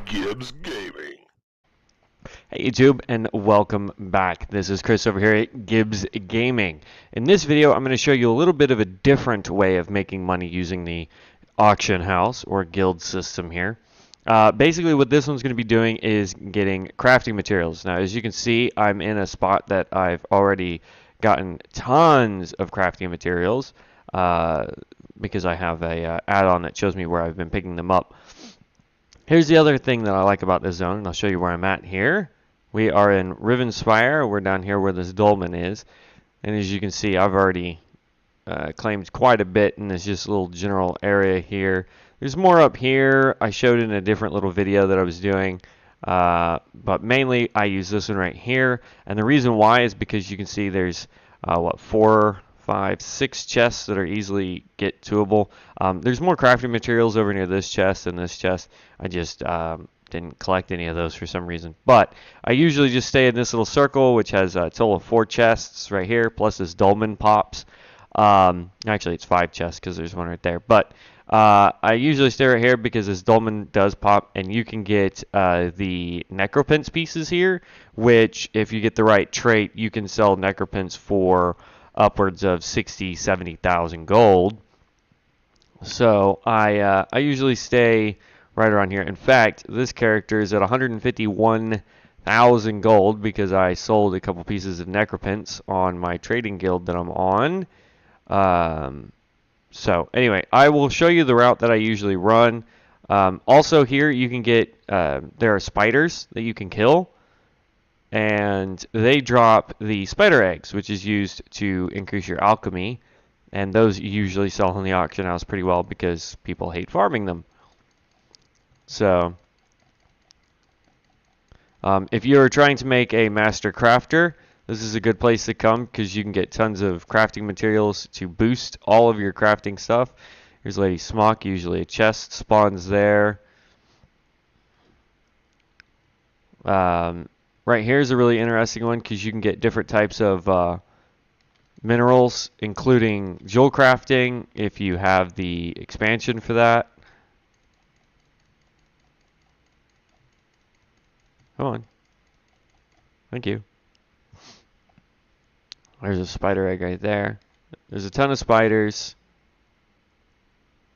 Gibbs Gaming. Hey YouTube, and welcome back. This is Chris over here at Gibbs Gaming. In this video, I'm going to show you a little bit of a different way of making money using the auction house or guild system here. Basically, what this one's going to be doing is getting crafting materials. Now, as you can see, I'm in a spot that I've already gotten tons of crafting materials because I have a add-on that shows me where I've been picking them up. Here's the other thing that I like about this zone, and I'll show you where I'm at here. We are in Rivenspire. We're down here where this dolmen is. And as you can see, I've already claimed quite a bit in this just little general area here. There's more up here. I showed in a different little video that I was doing. But mainly, I use this one right here. And the reason why is because you can see there's, 4, 5, 6 chests that are easily get toable. There's more crafting materials over near this chest and this chest. I just didn't collect any of those for some reason. But I usually just stay in this little circle, which has a total of 4 chests right here, plus this dolmen pops. Actually, it's 5 chests because there's one right there. But I usually stay right here because this dolmen does pop, and you can get the Necropotence pieces here, which, if you get the right trait, you can sell Necropotence for upwards of 60, 70,000 gold. So I usually stay right around here. In fact, this character is at 151,000 gold because I sold a couple pieces of Necropotence on my trading guild that I'm on. So anyway, I will show you the route that I usually run. Also here you can get, there are spiders that you can kill. And they drop the spider eggs, which is used to increase your alchemy. And those usually sell in the auction house pretty well because people hate farming them. So, if you're trying to make a master crafter, this is a good place to come because you can get tons of crafting materials to boost all of your crafting stuff. Here's Lady Smock, usually a chest spawns there. Right here is a really interesting one because you can get different types of minerals, including jewel crafting if you have the expansion for that. Come on. Thank you. There's a spider egg right there. There's a ton of spiders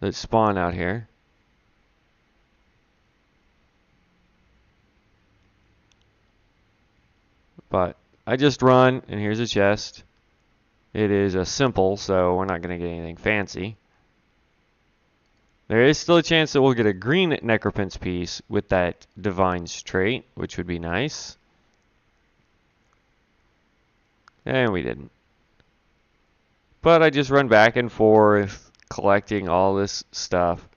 that spawn out here. But I just run, and here's a chest. It is a simple, so we're not going to get anything fancy. There is still a chance that we'll get a green Necropotence piece with that Divine's trait, which would be nice. And we didn't. But I just run back and forth, collecting all this stuff.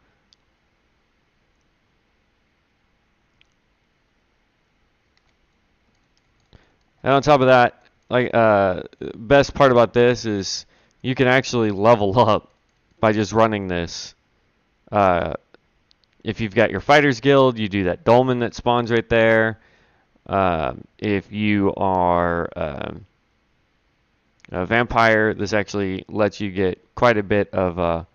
And on top of that, like best part about this is you can actually level up by just running this. If you've got your fighters guild, you do that dolmen that spawns right there. If you are a vampire, this actually lets you get quite a bit of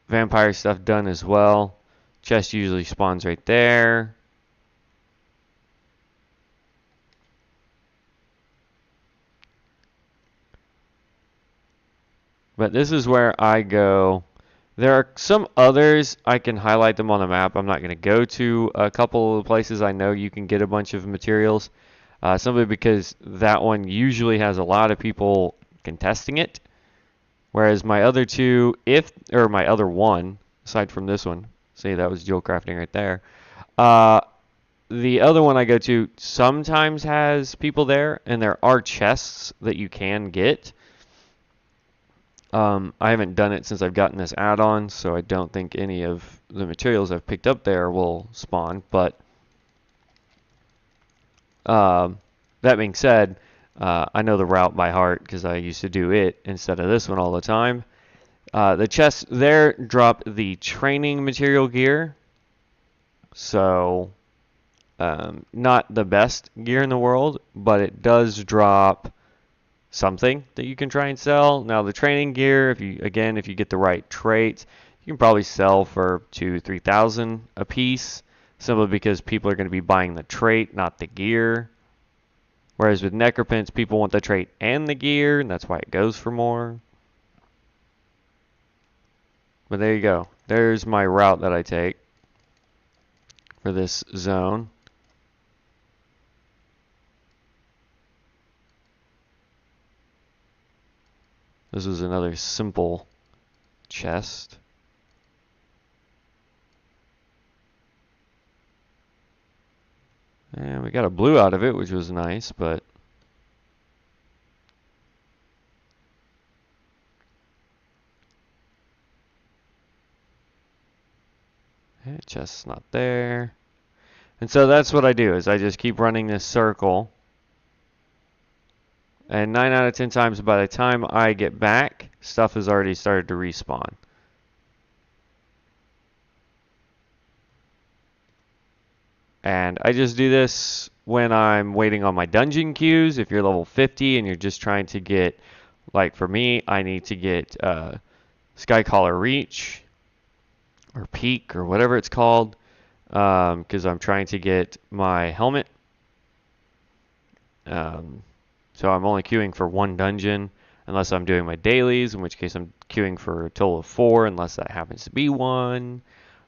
vampire stuff done as well. Chest usually spawns right there. But this is where I go. There are some others. I can highlight them on the map. I'm not going to go to a couple of places I know you can get a bunch of materials. Simply because that one usually has a lot of people contesting it. Whereas my other two, or my other one, aside from this one, see that was jewel crafting right there. The other one I go to sometimes has people there, and there are chests that you can get. I haven't done it since I've gotten this add-on, so I don't think any of the materials I've picked up there will spawn. But that being said, I know the route by heart because I used to do it instead of this one all the time. The chests there drop the training material gear, so not the best gear in the world, but it does drop something that you can try and sell. Now the training gear, if you get the right traits, you can probably sell for 2,000 to 3,000 a piece. simply because people are going to be buying the trait, not the gear. Whereas with Necropotence, people want the trait and the gear, and that's why it goes for more. But there you go. There's my route that I take for this zone. This is another simple chest. And we got a blue out of it, which was nice, but chest's not there. And so that's what I do, is I just keep running this circle. And 9 out of 10 times by the time I get back, stuff has already started to respawn. And I just do this when I'm waiting on my dungeon queues. If you're level 50 and you're just trying to get, like for me, I need to get Skycaller Reach or Peak or whatever it's called, because I'm trying to get my helmet. So I'm only queuing for one dungeon unless I'm doing my dailies, in which case I'm queuing for a total of 4 unless that happens to be one.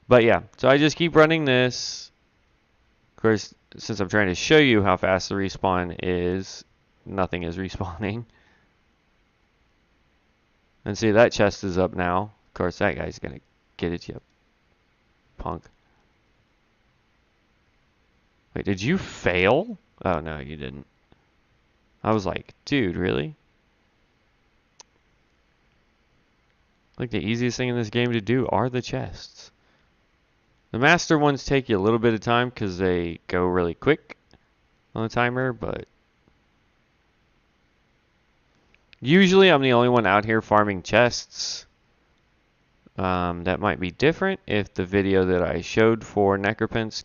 But yeah, so I just keep running this. Of course, since I'm trying to show you how fast the respawn is, nothing is respawning. And see, that chest is up now. Of course, that guy's going to get it, you punk. Wait, did you fail? Oh, no, you didn't. I was like, dude, really? Like, the easiest thing in this game to do are the chests. The master ones take you a little bit of time because they go really quick on the timer, but usually I'm the only one out here farming chests. That might be different if the video that I showed for Necropotence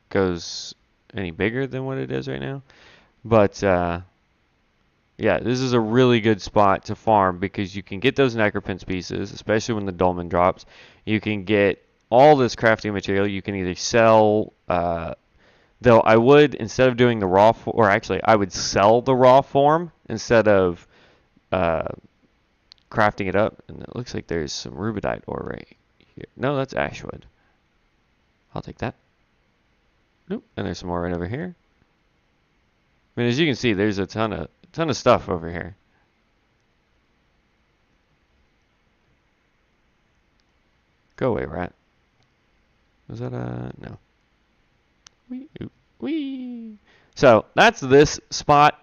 goes any bigger than what it is right now. But yeah, this is a really good spot to farm because you can get those Necropotence pieces, especially when the dolmen drops. You can get all this crafting material. You can either sell, though I would, instead of doing the raw, or actually I would sell the raw form instead of crafting it up. And it looks like there's some rubidite ore right here. No, that's ashwood. I'll take that. Nope. And there's some more right over here. I mean, as you can see, there's a ton of stuff over here. Go away, rat. Was that no? Wee. So that's this spot.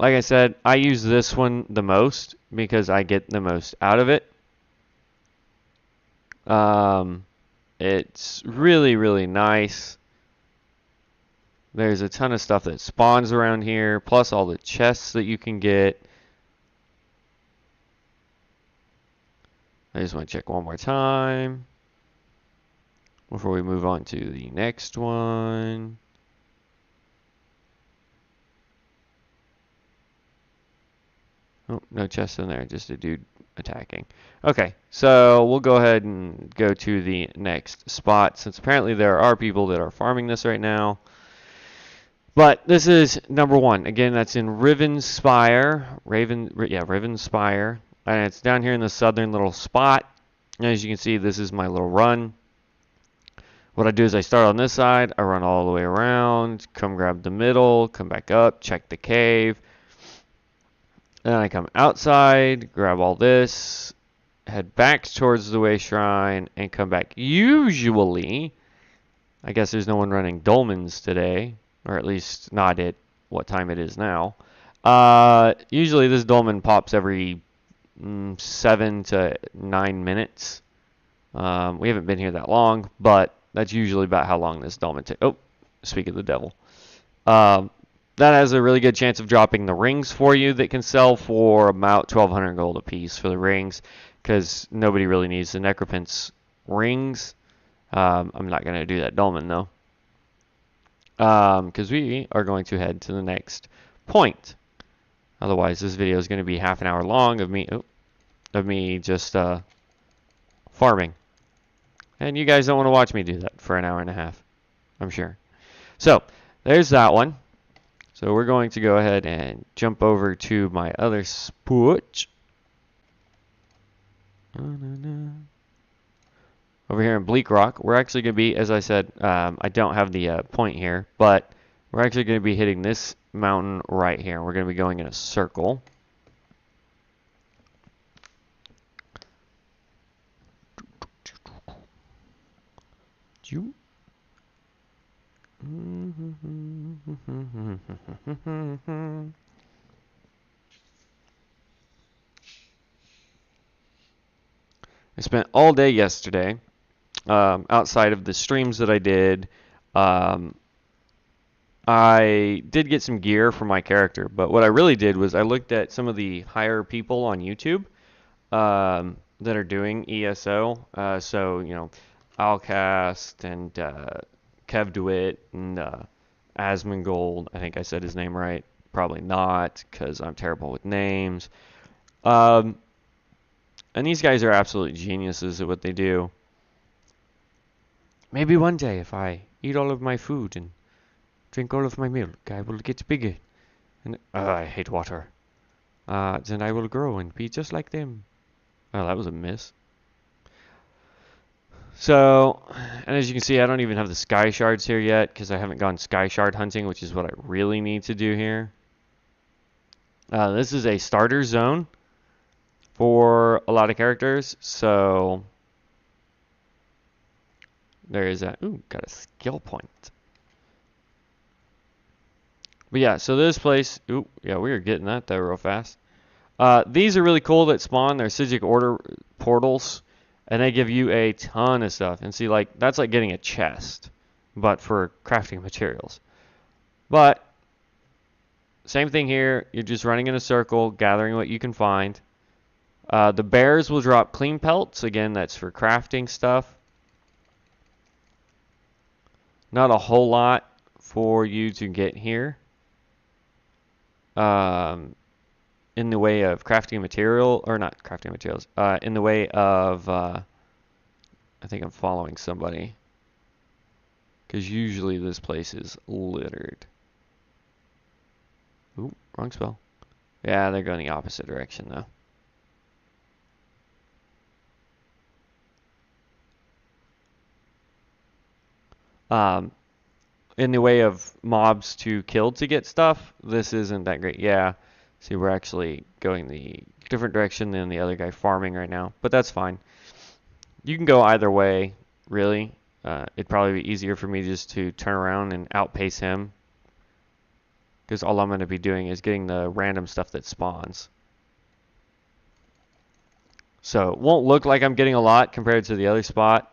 Like I said, I use this one the most because I get the most out of it. It's really, really nice. There's a ton of stuff that spawns around here, plus all the chests that you can get. I just want to check one more time before we move on to the next one. Oh, no chest in there, just a dude attacking. Okay, so we'll go ahead and go to the next spot, since apparently there are people that are farming this right now. But this is number 1. Again, that's in Rivenspire. Rivenspire. And it's down here in the southern little spot. And as you can see, this is my little run. What I do is I start on this side, I run all the way around, come grab the middle, come back up, check the cave. Then I come outside, grab all this, head back towards the way shrine, and come back. Usually, I guess there's no one running dolmens today. Or at least not at what time it is now. Usually this dolmen pops every 7 to 9 minutes. We haven't been here that long, but that's usually about how long this dolmen takes. Oh, speak of the devil. That has a really good chance of dropping the rings for you that can sell for about 1,200 gold a piece for the rings, because nobody really needs the Necropotence rings. I'm not going to do that dolmen though. Because we are going to head to the next point. Otherwise, this video is going to be half an hour long of me just farming. And you guys don't want to watch me do that for an hour and a half. I'm sure. So there's that one. So we're going to go ahead and jump over to my other spot. Over here in Bleak Rock, we're actually going to be, as I said, I don't have the point here, but we're actually going to be hitting this mountain right here. We're going to be going in a circle. I spent all day yesterday outside of the streams that I did. I did get some gear for my character, but what I really did was I looked at some of the higher people on YouTube that are doing ESO. So, you know, Alcast and Kev DeWitt and Asmongold. I think I said his name right. Probably not, because I'm terrible with names. And these guys are absolute geniuses at what they do. Maybe one day, if I eat all of my food and drink all of my milk, I will get bigger. And I hate water. Then I will grow and be just like them. Oh, that was a miss. So, and as you can see, I don't even have the sky shards here yet because I haven't gone sky shard hunting, which is what I really need to do here. This is a starter zone for a lot of characters, so there is that. Ooh, got a skill point. But yeah, so this place, ooh, yeah, we are getting that there real fast. These are really cool that spawn. They're Psijic Order portals, and they give you a ton of stuff. And see, like, that's like getting a chest, but for crafting materials. But same thing here. You're just running in a circle, gathering what you can find. The bears will drop clean pelts. Again, that's for crafting stuff. Not a whole lot for you to get here. In the way of crafting material, or not crafting materials, in the way of, I think I'm following somebody. Because usually this place is littered. Ooh, wrong spell. Yeah, they're going the opposite direction though. In the way of mobs to kill to get stuff, this isn't that great. Yeah, see, we're actually going the different direction than the other guy farming right now, but that's fine. You can go either way, really. It'd probably be easier for me just to turn around and outpace him, because all I'm going to be doing is getting the random stuff that spawns. So it won't look like I'm getting a lot compared to the other spot.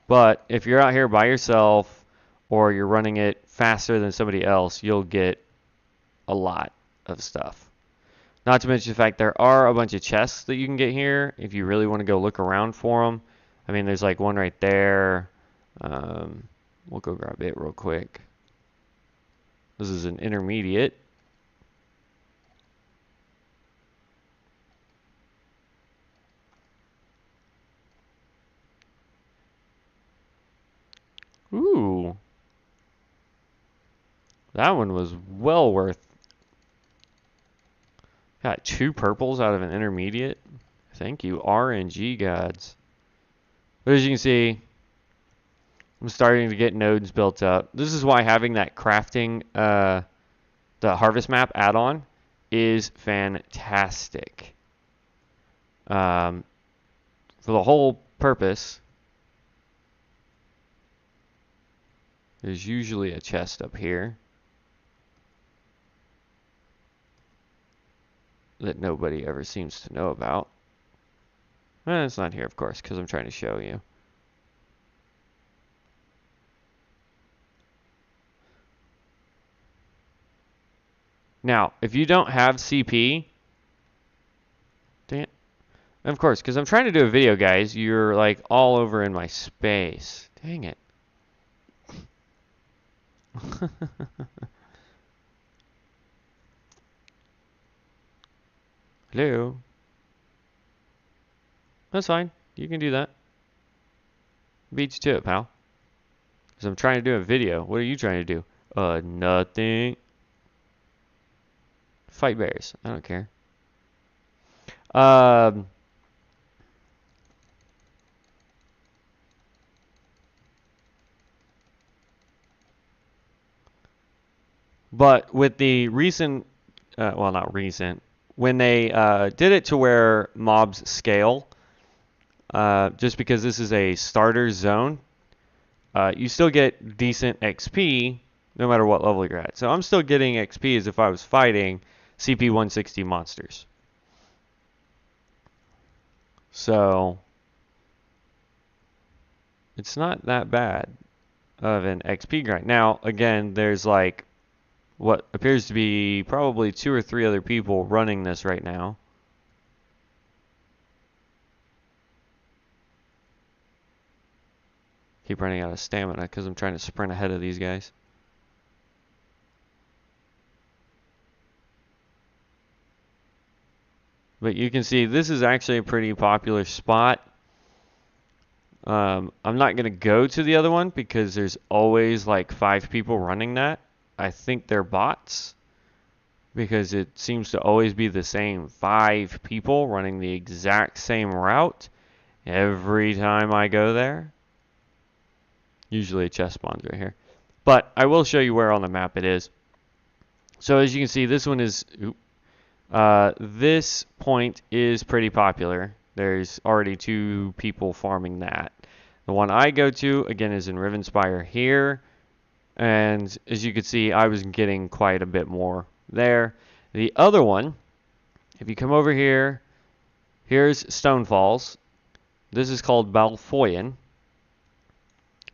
But if you're out here by yourself or you're running it faster than somebody else, you'll get a lot of stuff. Not to mention the fact there are a bunch of chests that you can get here if you really want to go look around for them. I mean, there's like one right there. We'll go grab it real quick. This is an intermediate. Ooh. That one was well worth. Got 2 purples out of an intermediate. Thank you, RNG gods. But as you can see, I'm starting to get nodes built up. This is why having that crafting, the harvest map add-on is fantastic. For the whole purpose, there's usually a chest up here that nobody ever seems to know about. It's not here, of course, because I'm trying to show you. Now, if you don't have CP, dang it. Of course, because I'm trying to do a video, guys. You're like all over in my space. Dang it. Hello. That's fine. You can do that. Beats you to it, pal. Because I'm trying to do a video. What are you trying to do? Nothing. Fight bears. I don't care. But with the recent, well, not recent, when they did it to where mobs scale, just because this is a starter zone, you still get decent XP no matter what level you're at. So I'm still getting XP as if I was fighting CP 160 monsters. So it's not that bad of an XP grind. Now, again, there's like what appears to be probably 2 or 3 other people running this right now. Keep running out of stamina because I'm trying to sprint ahead of these guys. But you can see this is actually a pretty popular spot. I'm not going to go to the other one because there's always like 5 people running that. I think they're bots because it seems to always be the same 5 people running the exact same route every time I go there. Usually a chest spawns right here. But I will show you where on the map it is. So as you can see, this one is... this point is pretty popular. There's already 2 people farming that. The one I go to, again, is in Rivenspire here. And as you can see, I was getting quite a bit more there. The other one, if you come over here, here's Stone Falls. This is called Balfoyan.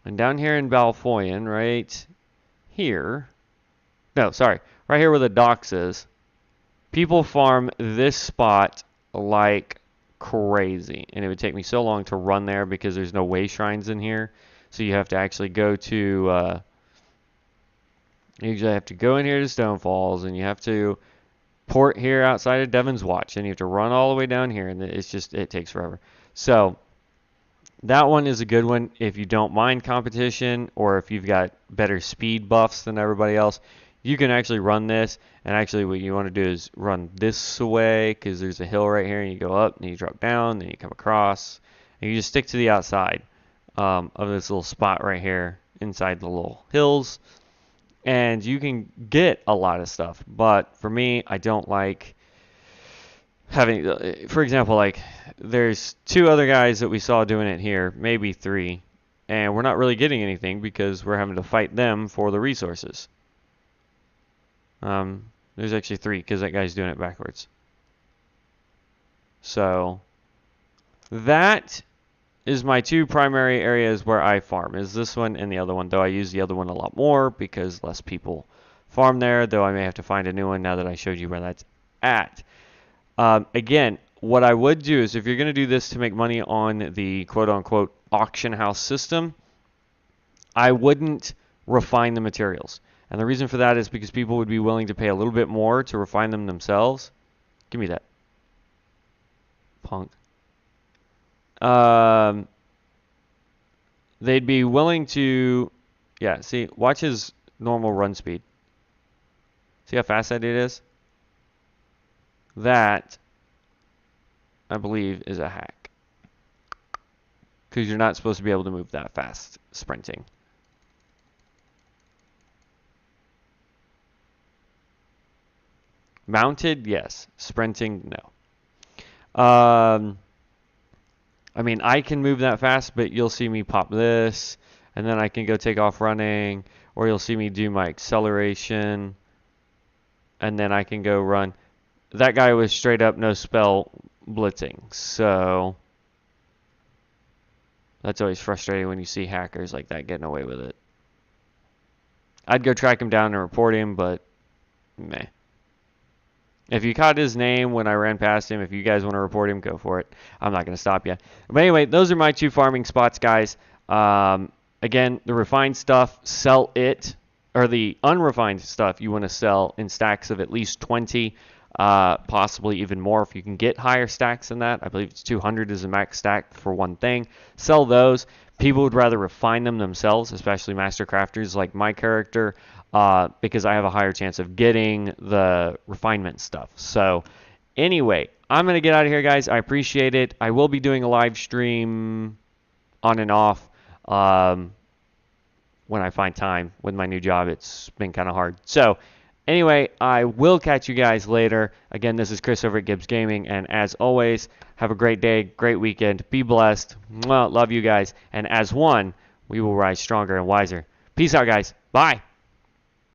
And down here in Balfoyan, right here, no, sorry, right here where the docks is, people farm this spot like crazy. And it would take me so long to run there because there's no way shrines in here. So you have to actually go to, you usually have to go in here to Stone Falls, and you have to port here outside of Devon's Watch, and you have to run all the way down here, and it's just, it takes forever. So that one is a good one if you don't mind competition, or if you've got better speed buffs than everybody else. You can actually run this, and actually what you want to do is run this way, because there's a hill right here, and you go up, and you drop down, then you come across, and you just stick to the outside of this little spot right here inside the little hills, and you can get a lot of stuff. But for me, I don't like having, for example, like there's 2 other guys that we saw doing it here, maybe 3, and we're not really getting anything because we're having to fight them for the resources. There's actually 3 because that guy's doing it backwards. So that is my 2 primary areas where I farm, is this one and the other one, though I use the other one a lot more because less people farm there, though I may have to find a new one now that I showed you where that's at. Again, what I would do is if you're going to do this to make money on the quote-unquote auction house system, I wouldn't refine the materials. And the reason for that is because people would be willing to pay a little bit more to refine them themselves. Give me that. Punk. They'd be willing to, yeah, see, watch his normal run speed. See how fast that it is? That, I believe, is a hack. Because you're not supposed to be able to move that fast sprinting. Mounted, yes. Sprinting, no. I mean, I can move that fast, but you'll see me pop this, and then I can go take off running, or you'll see me do my acceleration, and then I can go run. That guy was straight up no spell blitzing, so that's always frustrating when you see hackers like that getting away with it. I'd go track him down and report him, but meh. If you caught his name when I ran past him, if you guys want to report him, go for it. I'm not going to stop you. But anyway, those are my 2 farming spots, guys. Again, the refined stuff, sell it. Or the unrefined stuff, you want to sell in stacks of at least 20. possibly even more if you can get higher stacks than that. I believe it's 200 is the max stack for one thing. Sell those. People would rather refine them themselves, especially master crafters like my character, because I have a higher chance of getting the refinement stuff. So anyway, I'm going to get out of here, guys. I appreciate it. I will be doing a live stream on and off when I find time. With my new job, it's been kind of hard. So anyway, I will catch you guys later. Again, this is Chris over at Gibbs Gaming, and as always, have a great day, great weekend. Be blessed. Mwah, love you guys. And as one, we will rise stronger and wiser. Peace out, guys. Bye.